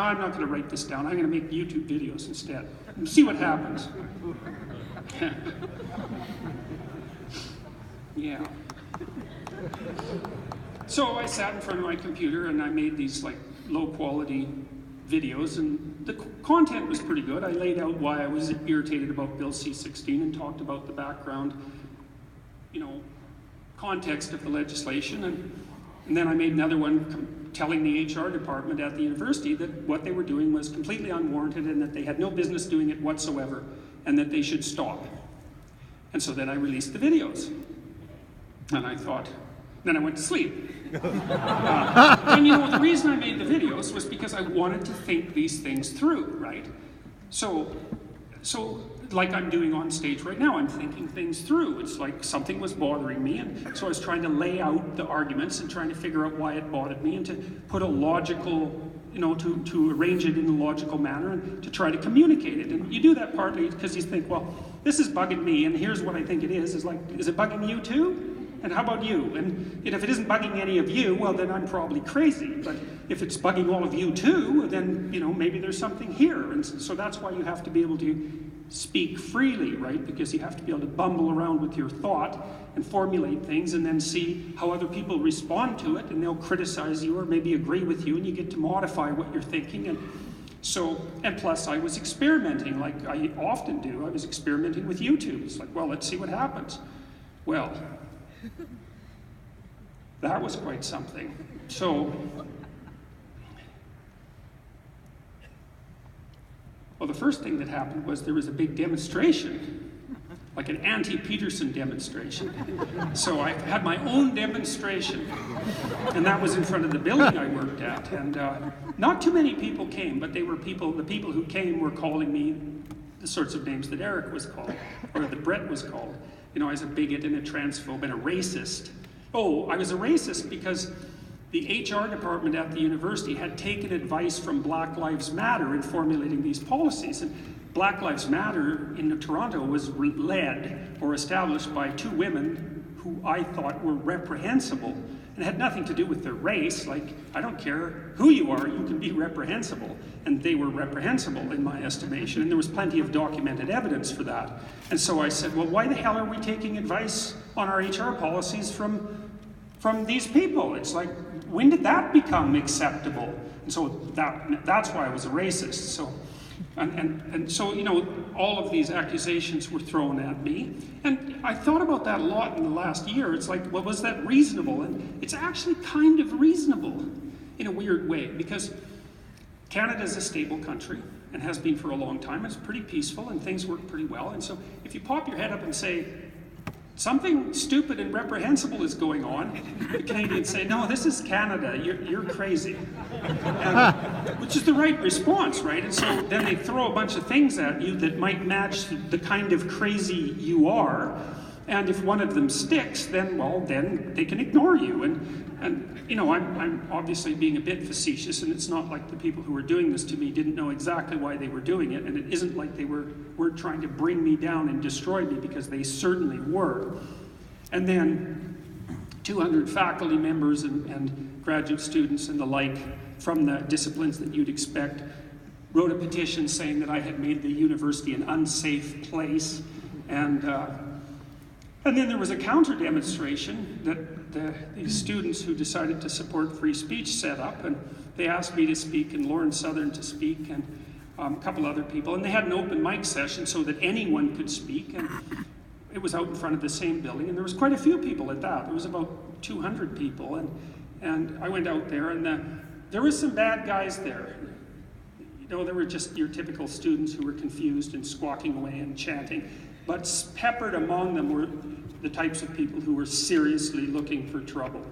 I'm not going to write this down. I'm going to make YouTube videos instead and see what happens. Yeah. So I sat in front of my computer and I made these like low quality videos, and the content was pretty good. I laid out why I was irritated about Bill C-16 and talked about the background, context of the legislation, and then I made another one telling the HR department at the university that what they were doing was completely unwarranted and that they had no business doing it whatsoever and that they should stop. And so then I released the videos. And I thought, then I went to sleep. And the reason I made the videos was because I wanted to think these things through, right? So like I'm doing on stage right now, I'm thinking things through. It's like something was bothering me, and so I was trying to lay out the arguments and trying to figure out why it bothered me and to put a logical, to arrange it in a logical manner and to try to communicate it. And you do that partly because you think, well, this is bugging me, and here's what I think it is like, is it bugging you too? And how about you? And if it isn't bugging any of you, well, then I'm probably crazy. But if it's bugging all of you too, then, maybe there's something here. And so that's why you have to be able to speak freely, right? Because you have to be able to bumble around with your thought and formulate things and then see how other people respond to it, and they'll criticize you or maybe agree with you, and you get to modify what you're thinking. And plus I was experimenting like I often do. I was experimenting with YouTube. It's like, well, let's see what happens. Well, that was quite something. Well, the first thing that happened was there was a big demonstration, like an anti-Peterson demonstration. So I had my own demonstration, and that was in front of the building I worked at. And not too many people came, but the people who came were calling me the sorts of names that Eric was called, or that Brett was called. I was a bigot and a transphobe and a racist. Oh, I was a racist because the HR department at the university had taken advice from Black Lives Matter in formulating these policies. And Black Lives Matter in Toronto was led or established by two women who I thought were reprehensible. And it had nothing to do with their race. Like, I don't care who you are, you can be reprehensible. And they were reprehensible in my estimation. And there was plenty of documented evidence for that. And so I said, well, why the hell are we taking advice on our HR policies from these people? It's like, when did that become acceptable? And so that's why I was a racist. So, and so, all of these accusations were thrown at me. And I thought about that a lot in the last year. It's like, well, was that reasonable? And it's actually kind of reasonable in a weird way, because Canada is a stable country and has been for a long time. It's pretty peaceful and things work pretty well. And so if you pop your head up and say, something stupid and reprehensible is going on, the Canadians say, no, this is Canada, you're crazy. Which is the right response, right? And so then they throw a bunch of things at you that might match the kind of crazy you are. And if one of them sticks, then they can ignore you. And I'm obviously being a bit facetious, and it's not like the people who were doing this to me didn't know exactly why they were doing it, and it isn't like they were trying to bring me down and destroy me, because they certainly were. And then 200 faculty members and graduate students and the like from the disciplines that you'd expect wrote a petition saying that I had made the university an unsafe place. And then there was a counter-demonstration that these students who decided to support free speech set up, and they asked me to speak and Lauren Southern to speak and a couple other people, and they had an open mic session so that anyone could speak, and it was out in front of the same building, and there was quite a few people at that. There was about 200 people, and I went out there, and there were some bad guys there. There were just your typical students who were confused and squawking away and chanting. But peppered among them were the types of people who were seriously looking for trouble.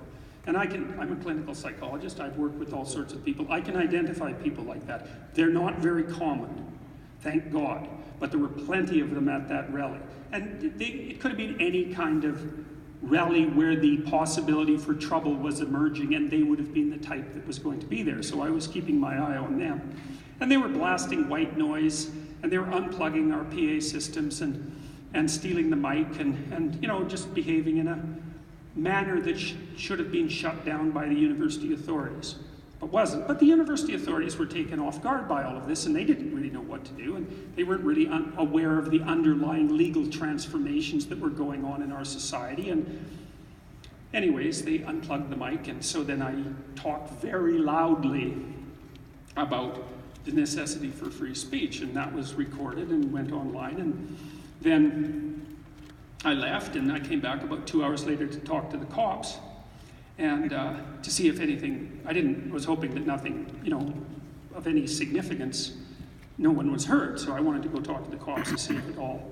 And I'm a clinical psychologist. I've worked with all sorts of people. I can identify people like that. They're not very common, thank God. But there were plenty of them at that rally. And it could have been any kind of rally where the possibility for trouble was emerging, and they would have been the type that was going to be there. So I was keeping my eye on them. And they were blasting white noise, and they were unplugging our PA systems and stealing the mic and just behaving in a manner that should have been shut down by the university authorities. but wasn't. But the university authorities were taken off guard by all of this, and they didn't really know what to do, and they weren't really aware of the underlying legal transformations that were going on in our society. And anyways, they unplugged the mic, and so then I talked very loudly about the necessity for free speech, and that was recorded and went online. And then I left, and I came back about 2 hours later to talk to the cops, and to see if anything, was hoping that nothing, of any significance, no one was hurt. So I wanted to go talk to the cops to see if it all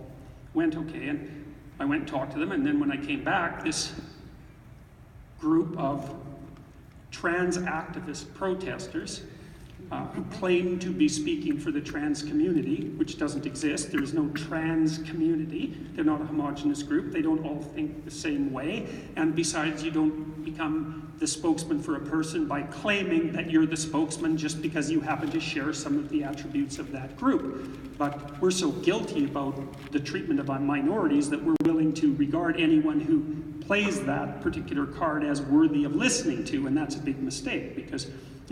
went okay. And I went and talked to them, and then when I came back, this group of trans activist protesters who claim to be speaking for the trans community, which doesn't exist. There is no trans community. They're not a homogenous group. They don't all think the same way. And besides, you don't become the spokesman for a person by claiming that you're the spokesman just because you happen to share some of the attributes of that group. But we're so guilty about the treatment of minorities that we're willing to regard anyone who plays that particular card as worthy of listening to, and that's a big mistake, because